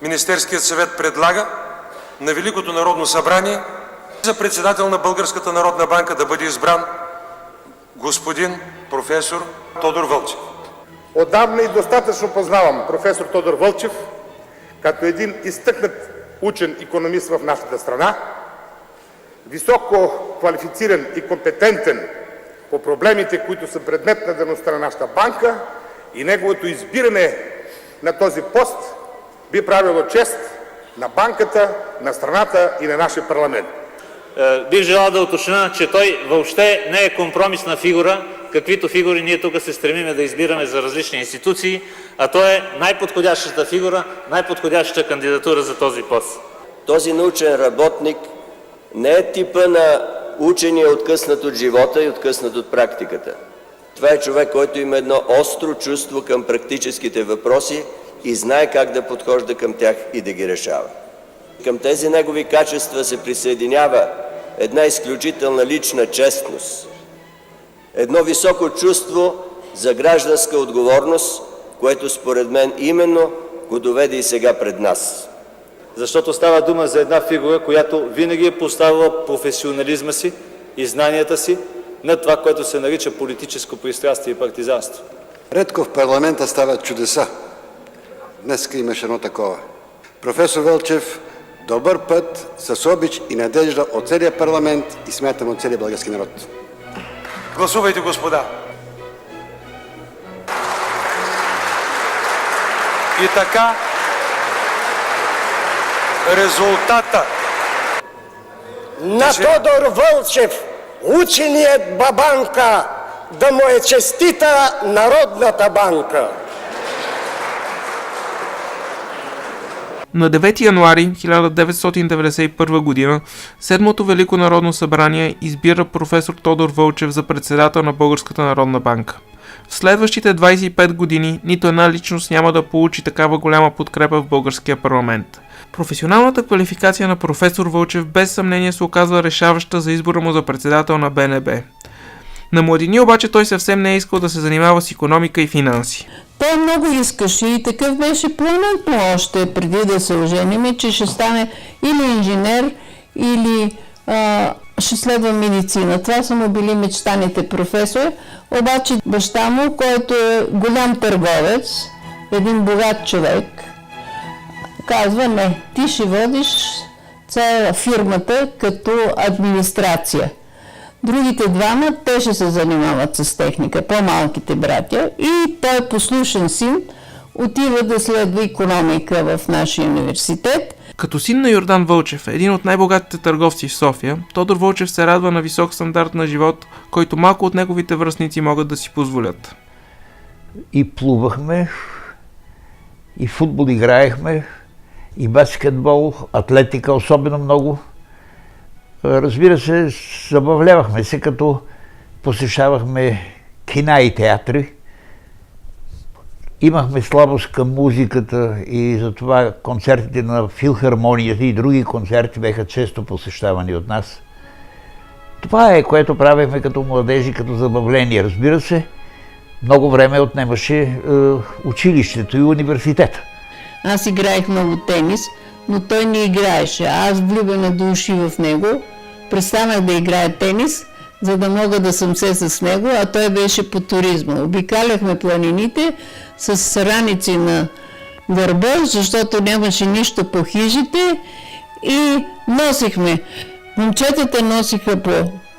Министерският съвет предлага на Великото народно събрание за председател на Българската народна банка да бъде избран господин професор Тодор Вълчев. Отдавна и достатъчно познавам професор Тодор Вълчев като един изтъкнат учен икономист в нашата страна, високо квалифициран и компетентен по проблемите, които са предмет на дейността на нашата банка, и неговото избиране на този пост би правило чест на банката, на страната и на нашия парламент. Бих желал да уточня, че той въобще не е компромисна фигура, каквито фигури ние тук се стремиме да избираме за различни институции, а той е най-подходящата фигура, най-подходящата кандидатура за този пост. Този научен работник не е типа на учения, откъснат от живота и откъснат от практиката. Това е човек, който има едно остро чувство към практическите въпроси и знае как да подхожда към тях и да ги решава. Към тези негови качества се присъединява една изключителна лична честност, едно високо чувство за гражданска отговорност, което според мен именно го доведе и сега пред нас. Защото става дума за една фигура, която винаги е поставила професионализма си и знанията си над това, което се нарича политическо пристрастие и партизанство. Редко в парламента стават чудеса. Днеска имаше едно такова. Професор Вълчев, добър път, с обич и надежда от целия парламент и смятам от целия български народ. Гласувайте, господа! И така, резултата на Тодор Вълчев, ученият Бабанка, да му е честита Народната банка. На 9 януари 1991 година Седмото Велико народно събрание избира професор Тодор Вълчев за председател на Българската народна банка. В следващите 25 години нито една личност няма да получи такава голяма подкрепа в българския парламент. Професионалната квалификация на професор Вълчев без съмнение се оказва решаваща за избора му за председател на БНБ. На младини обаче той съвсем не е искал да се занимава с икономика и финанси. Той много искаше и такъв беше планът му още преди да се ожениме, че ще стане или инженер, или ще следва медицина. Това са му били мечтаните професори. Обаче баща му, който е голям търговец, един богат човек, казва: не, ти ще водиш цяла фирмата като администрация. Другите двама, те ще се занимават с техника, по-малките братя, и той, послушен син, отива да следва икономика в нашия университет. Като син на Йордан Вълчев, един от най-богатите търговци в София, Тодор Вълчев се радва на висок стандарт на живот, който малко от неговите връстници могат да си позволят. И плувахме, и футбол играехме, и баскетбол, атлетика особено много. Разбира се, забавлявахме се, като посещавахме кина и театри. Имахме слабост към музиката и затова концертите на филхармонията и други концерти бяха често посещавани от нас. Това е, което правихме като младежи, като забавление. Разбира се, много време отнемаше училището и университета. Аз играех много тенис, но той не играеше. Аз, влюбена до уши в него, престанах да играя тенис, за да мога да съм се с него, а той беше по туризма. Обикаляхме планините с раници на гърба, защото нямаше нищо по хижите, и носихме. Момчетата носиха по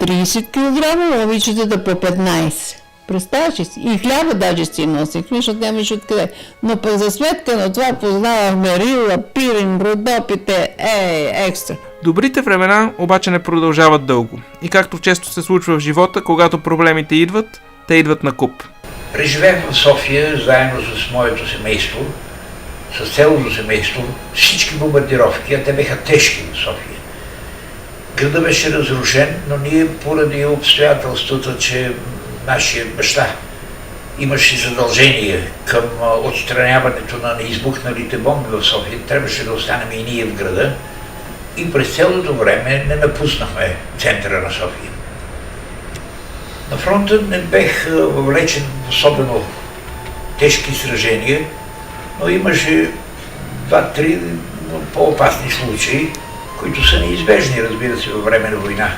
30 кг, момичетата по 15. Представяш ли си? И хляба даже си носихме, защото нямаше откъде. Но пък за сметка на това познавахме Рила, Пирин, Родопите, екстра. Добрите времена обаче не продължават дълго. И както често се случва в живота, когато проблемите идват, те идват на куп. Преживех в София заедно с моето семейство, с цялото семейство, всички бомбардировки, а те бяха тежки в София. Градът беше разрушен, но ние поради обстоятелството, че нашия баща имаше задължение към отстраняването на неизбухналите бомби в София, трябваше да останем и ние в града, и през цялото време не напуснахме центъра на София. На фронта не бех въвлечен в особено тежки сражения, но имаше 2-3 по-опасни случаи, които са неизбежни, разбира се, във време на война.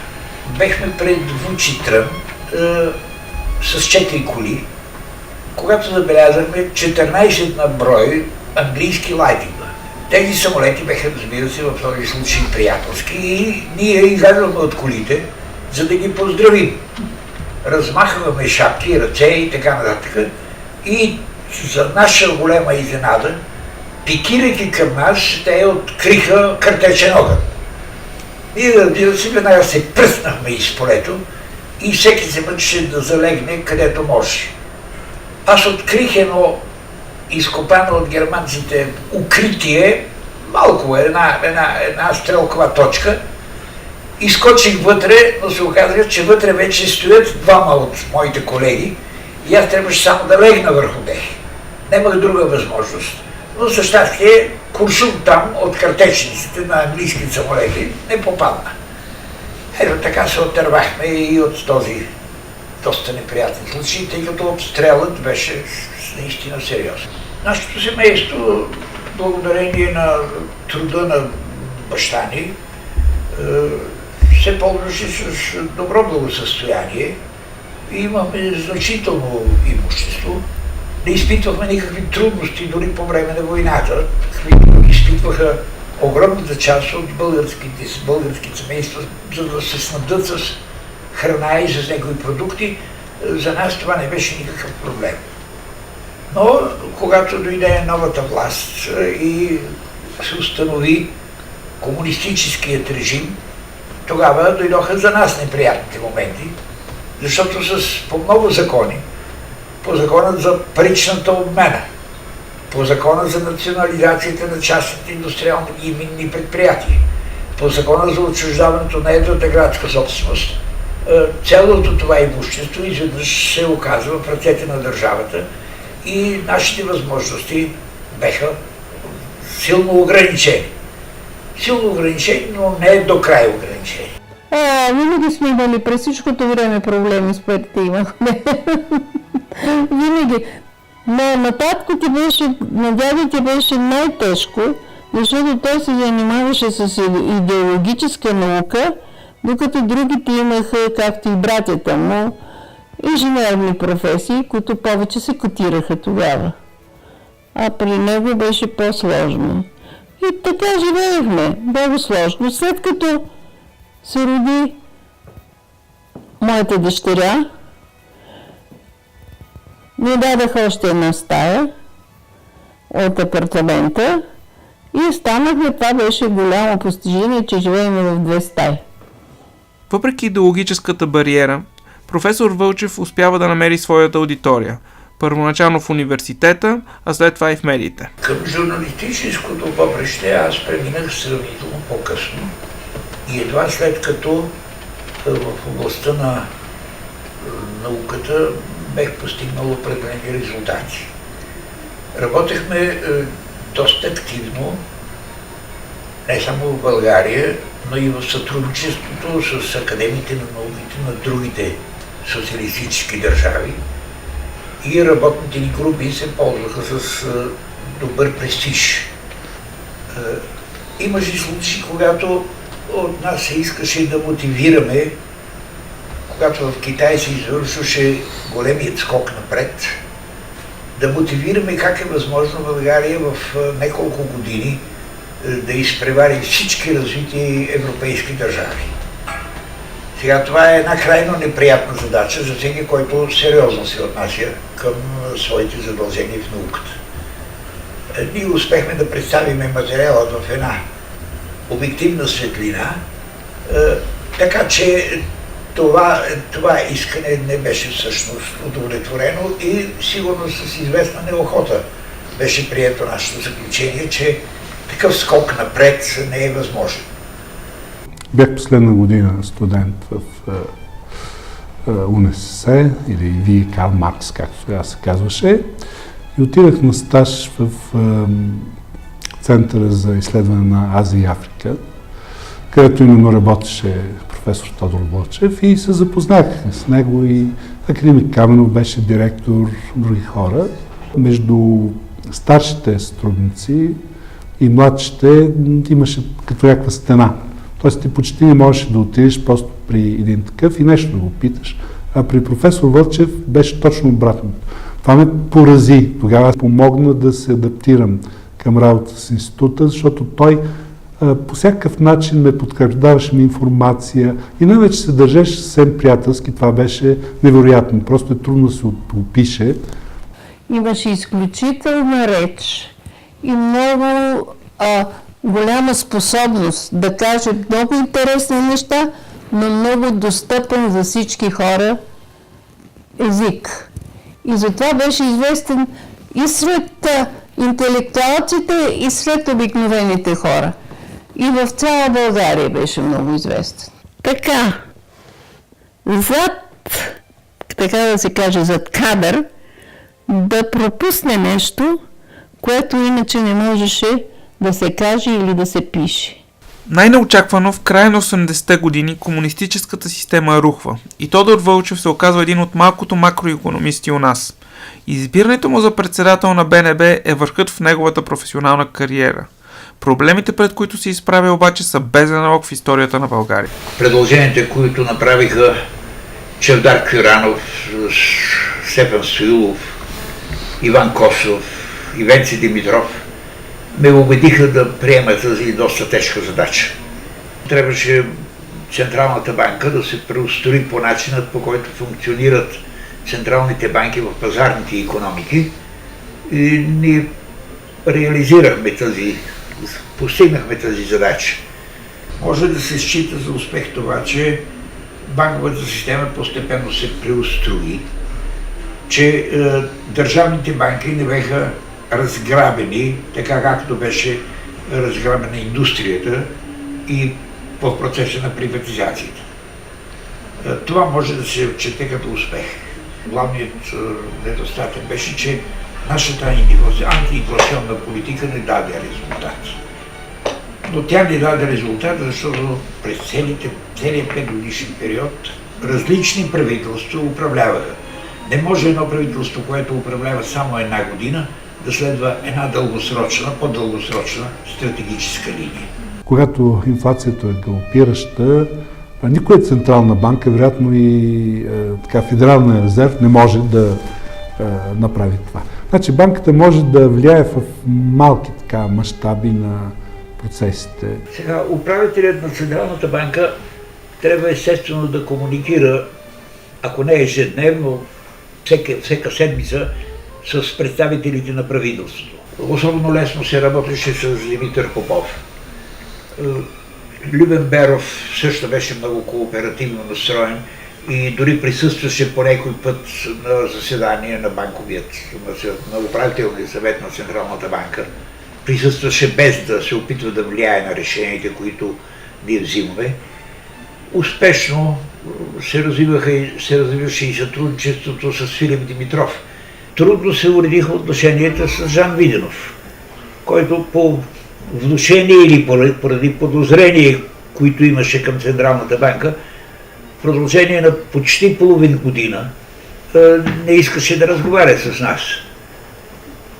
Бехме пред Вучитрън с 4 коли, когато забелязахме 14 на брой английски лайтинга. Тези самолети беха, разбира се, в този случай приятелски и ние излязохме от колите, за да ги поздравим. Размахваме шапки, ръце и така нататък. И за наша голема изненада, пикирайки към нас, те откриха картечен огън. И разбира се, веднага се пръснахме из полето и всеки се мъчеше да залегне където може. Аз открих едно изкопано от германците укритие, малко една стрелкова точка. Изскочих вътре, но се оказа, че вътре вече стоят двама от моите колеги и аз трябваше само да легна върху тях. Нямах друга възможност. Но за щастие куршум там от картечниците на английски самолети не попадна. Ето така се отървахме и от този доста неприятен случай, тъй като обстрелът беше наистина сериозен. Нашето семейство, благодарение на труда на баща ни, се ползваше с добро благосъстояние и имаме значително имущество. Не изпитвахме никакви трудности дори по време на войната, които изпитваха огромната част от българските семейства, за да се снабдят с храна и с някои продукти. За нас това не беше никакъв проблем. Но когато дойде новата власт и се установи комунистическият режим, тогава дойдоха за нас неприятните моменти, защото по много закони, по закона за паричната обмена, по закона за национализацията на частните индустриални и минни предприятия, по закона за отчуждаването на едрата градска собственост, цялото това имущество изведнъж се оказва в ръцете на държавата и нашите възможности беха силно ограничени. Силно ограничени, но не до край ограничени. Винаги сме имали през всичкото време проблеми с парите имахме. Винаги. Но на татко ти беше, на дядо ти беше най-тежко, защото той се занимаваше с идеологическа наука, докато другите имаха, както и братята му, инженерни професии, които повече се котираха тогава. А при него беше по-сложно. И така живеехме, много сложно. След като се роди моята дъщеря, ми дадаха още една стая от апартамента и останахме. Това беше голямо постижение, че живеем в 2 стаи. Въпреки идеологическата бариера, професор Вълчев успява да намери своята аудитория. Първоначално в университета, а след това и в медиите. Към журналистическото поприще аз преминах сравнително по-късно и едва след като в областта на науката бех постигнал определени резултати. Работехме доста активно, не само в България, но и в сътрудничеството с академиите на науките на другите социалистически държави. И работните ни групи се ползваха с добър престиж. Имаше случаи, когато от нас се искаше да мотивираме, когато в Китай се извършваше големият скок напред, да мотивираме как е възможно България в няколко години да изпревари всички развити европейски държави. Сега това е една крайно неприятна задача за всеки, който сериозно се отнася към своите задължения в науката. Ние успехме да представим материала в една обективна светлина, така че това искане не беше всъщност удовлетворено и сигурно с известна неохота беше прието нашето заключение, че такъв скок напред не е възможен. Бях последна година студент в УНСС или ВИ Карл Маркс, както тогава се казваше, и отидах на стаж в Центъра за изследване на Азия и Африка, където именно работеше професор Тодор Вълчев и се запознах с него и академик Каменов беше директор, други хора. Между старшите сътрудници и младшите имаше като някаква стена. Тоест ти почти не можеш да отидеш просто при един такъв и нещо да го питаш. А при професор Вълчев беше точно обратно. Това ме порази. Тогава помогна да се адаптирам към работа с института, защото той по всякакъв начин ме подкрепя, даваше ми информация и най-вече се държеше съвсем приятелски. Това беше невероятно. Просто е трудно да се опише. Имаше изключителна реч и много голяма способност да каже много интересни неща, но много достъпен за всички хора език. И затова беше известен и сред интелектуалците, и сред обикновените хора. И в цяла България беше много известен. Така, така да се каже, зад кадър, да пропусне нещо, което иначе не можеше да се каже или да се пише. Най-неочаквано в края на 80-те години комунистическата система рухва и Тодор Вълчев се оказва един от малкото макроикономисти у нас. Избирането му за председател на БНБ е върхът в неговата професионална кариера. Проблемите, пред които се изправя обаче, са без аналог в историята на България. Предложенията, които направиха Чавдар Кюранов, Стефан Стоилов, Иван Косов и Венци Димитров, ме убедиха да приема тази доста тежка задача. Трябваше Централната банка да се преустрои по начинът, по който функционират централните банки в пазарните икономики. И ние постигнахме тази задача. Може да се счита за успех това, че банковата система постепенно се преустрои, че държавните банки не бяха разграбени, така както беше разграбена индустрията и в процеса на приватизацията. Това може да се отчете като успех. Главният недостатък беше, че нашата антиинфлационна политика не даде резултат. Но тя не даде резултат, защото през целият 5-годишен период различни правителства управляваха. Не може едно правителство, което управлява само една година, да следва една дългосрочна, по-дългосрочна стратегическа линия. Когато инфлацията е галопираща, никоя централна банка, вероятно и Федералния резерв, не може да направи това. Значи банката може да влияе в малки мащаби на процесите. Сега, управителят на Централната банка трябва естествено да комуникира, ако не ежедневно, всяка седмица, с представителите на правителството. Особено лесно се работеше с Димитър Попов. Любен Беров също беше много кооперативно настроен и дори присъстваше по някой път на заседание на на управителния съвет на Централната банка. Присъстваше без да се опитва да влияе на решенията, които ние взимаме. Успешно се развиваше и сътрудничеството с Филип Димитров. Трудно се уредиха отношенията с Жан Виденов, който по внушение или поради подозрение, които имаше към Централната банка, в продължение на почти половин година не искаше да разговаря с нас.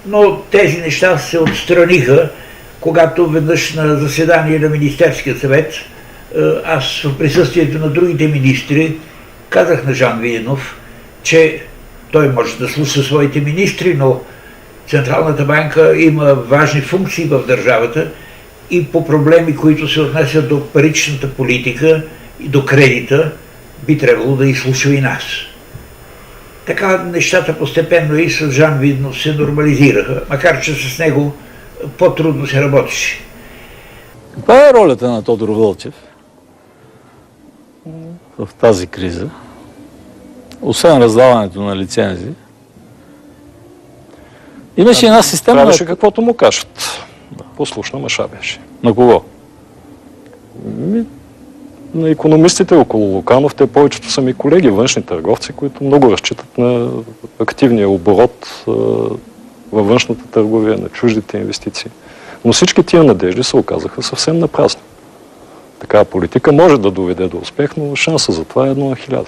Но тези неща се отстраниха, когато веднъж на заседание на Министерския съвет, аз в присъствието на другите министри казах на Жан Виденов, че той може да слуша своите министри, но Централната банка има важни функции в държавата и по проблеми, които се отнасят до паричната политика и до кредита, би трябвало да изслушва и нас. Така нещата постепенно и с Жан Виденов се нормализираха, макар че с него по-трудно се работеше. Каква е ролята на Тодор Вълчев в тази криза? Освен раздаването на лицензии, имаше една система... Правеше каквото му кажат. Послушна мъша беше. На кого? На икономистите около Луканов. Те повечето са ми колеги, външни търговци, които много разчитат на активния оборот във външната търговия, на чуждите инвестиции. Но всички тия надежди се оказаха съвсем напразни. Такава политика може да доведе до успех, но шанса за това е 1 на 1000.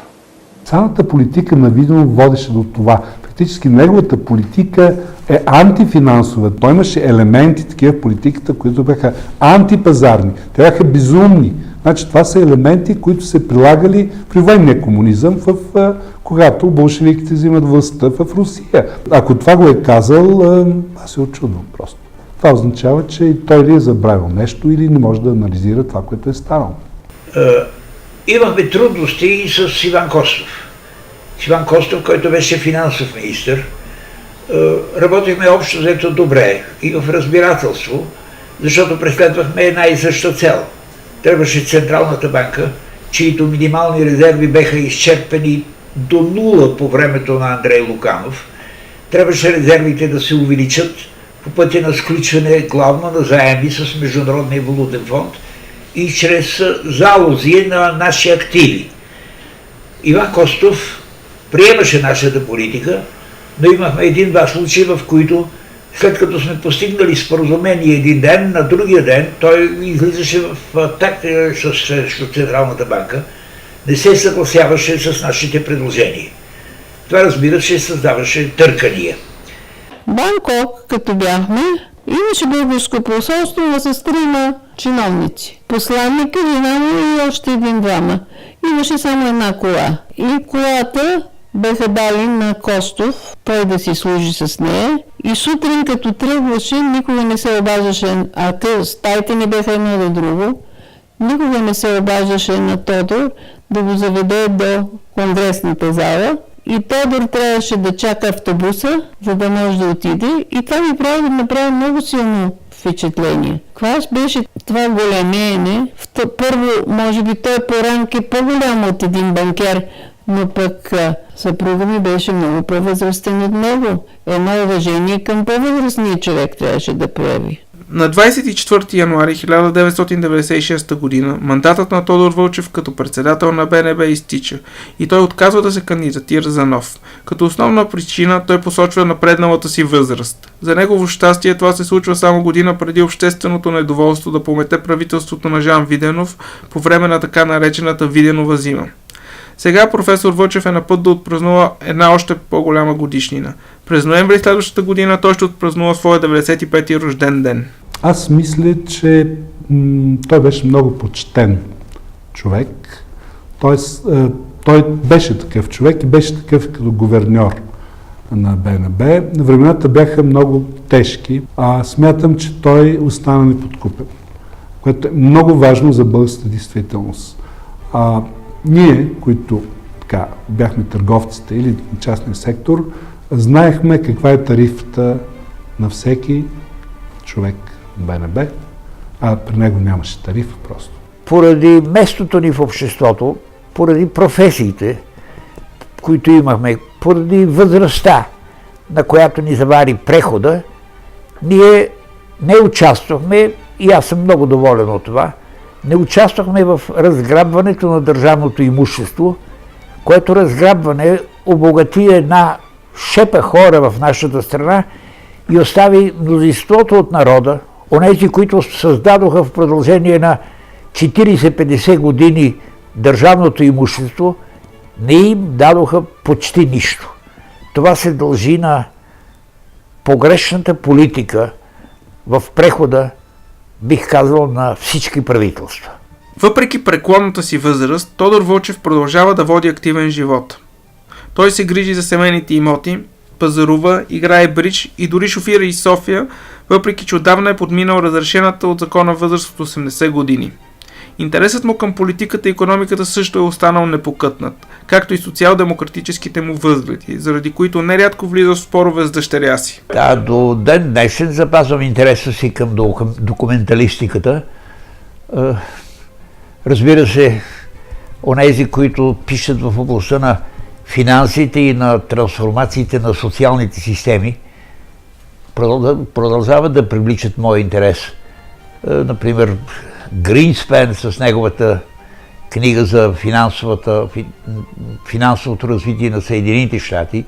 Цялата политика на Виденов водеше до това. При Фактически неговата политика е антифинансова. Той имаше елементи такива в политиката, които бяха антипазарни. Те бяха безумни. Значи това са елементи, които се прилагали при военния комунизъм, когато болшевиките взимат властта в Русия. Ако това го е казал, аз се очудвам просто. Това означава, че и той ли е забравил нещо или не може да анализира това, което е станало. Имахме трудности и с Иван Костов. С Иван Костов, който беше финансов министър. Работихме общо взето добре и в разбирателство, защото преследвахме една и съща цел. Трябваше Централната банка, чието минимални резерви беха изчерпани до нула по времето на Андрей Луканов. Трябваше резервите да се увеличат по пътя на сключване главно на заеми с Международния валутен фонд и чрез залози на наши активи. Иван Костов приемаше нашата политика, но имахме един-два случаи, в които след като сме постигнали споразумение един ден, на другия ден той излизаше в атака срещу Централната банка, не се съгласяваше с нашите предложения. Това, разбира се, създаваше търкания. Банкок, като бяхме, имаше българско посолство, но с 3 чиновници. Посланника, жена му и още един-двама. Имаше само една кола. И колата беха дали на Костов, той да си служи с нея. И сутрин, като тръгваше, никога не се обаждаше, стаите не беха едно до друго, никога не се обаждаше на Тодор да го заведе до конгресната зала. И Тодор трябваше да чака автобуса, за да може да отиде. И това ми направи много силно впечатление. Какво беше това големеене? Първо, може би той по ранг е по-голям от един банкер, но пък съпруга ми беше много по-възрастен от него. Едно уважение към по-възрастния човек трябваше да прояви. На 24 януари 1996 г. мандатът на Тодор Вълчев като председател на БНБ изтича и той отказва да се кандидатира за нов. Като основна причина той посочва напредналата си възраст. За негово щастие това се случва само година преди общественото недоволство да помете правителството на Жан Виденов по време на така наречената Виденова зима. Сега професор Вълчев е на път да отпразнува една още по-голяма годишнина. През ноември следващата година той ще отпразнува своя 95-ти рожден ден. Аз мисля, че той беше много почтен човек. Той беше такъв човек и беше такъв като гуверньор на БНБ. Времената бяха много тежки, а смятам, че той остана неподкупен, което е много важно за българската действителност. Ние, които бяхме търговците или частния сектор, знаехме каква е тарифата на всеки човек в БНБ, а при него нямаше тарифа просто. Поради местото ни в обществото, поради професиите, които имахме, поради възрастта, на която ни завари прехода, ние не участвахме, и аз съм много доволен от това, не участвахме в разграбването на държавното имущество, което разграбване обогати една шепа хора в нашата страна и остави мнозинството от народа, онези, които създадоха в продължение на 40-50 години държавното имущество, не им дадоха почти нищо. Това се дължи на погрешната политика в прехода, бих казал, на всички правителства. Въпреки преклонната си възраст, Тодор Вълчев продължава да води активен живот. Той се грижи за семейните имоти, пазарува, играе бридж и дори шофира из София, въпреки че отдавна е подминал разрешената от закона възраст от 80 години. Интересът му към политиката и икономиката също е останал непокътнат, както и социал-демократическите му възгледи, заради които нерядко влиза в спорове с дъщеря си. Да, до ден днешен запазвам интереса си към документалистиката. Разбира се, онези, които пишат в областта на финансите и на трансформациите на социалните системи, продължават да привличат моя интерес. Например, Гринспен с неговата книга за финансовото развитие на Съединените щати,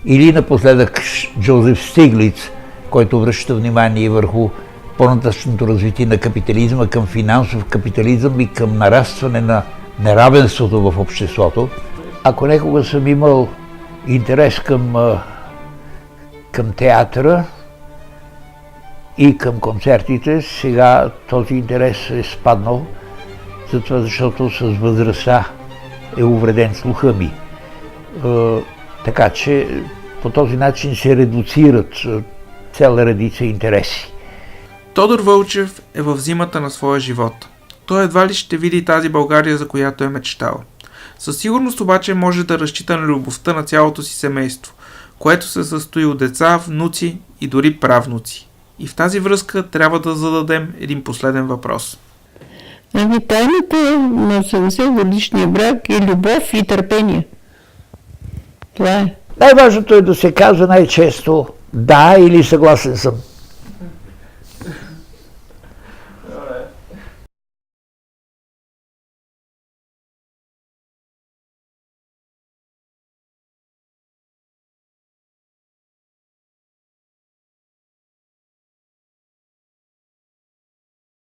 или напоследък Джозеф Стиглиц, който връща внимание върху по-нататъчното развитие на капитализма към финансов капитализъм и към нарастване на неравенството в обществото. Ако някога съм имал интерес към към театъра и към концертите. Сега този интерес е спаднал, защото с възрастта е увреден слуха ми. Така че по този начин се редуцират цяла редица интереси. Тодор Вълчев е в зимата на своя живот. Той едва ли ще види тази България, за която е мечтал. Със сигурност обаче може да разчита на любовта на цялото си семейство, което се състои от деца, внуци и дори правнуци. И в тази връзка трябва да зададем един последен въпрос. Тайната на 70 годишния брак е любов и търпение. Това е. Най-важното е да се казва най-често да или съгласен съм.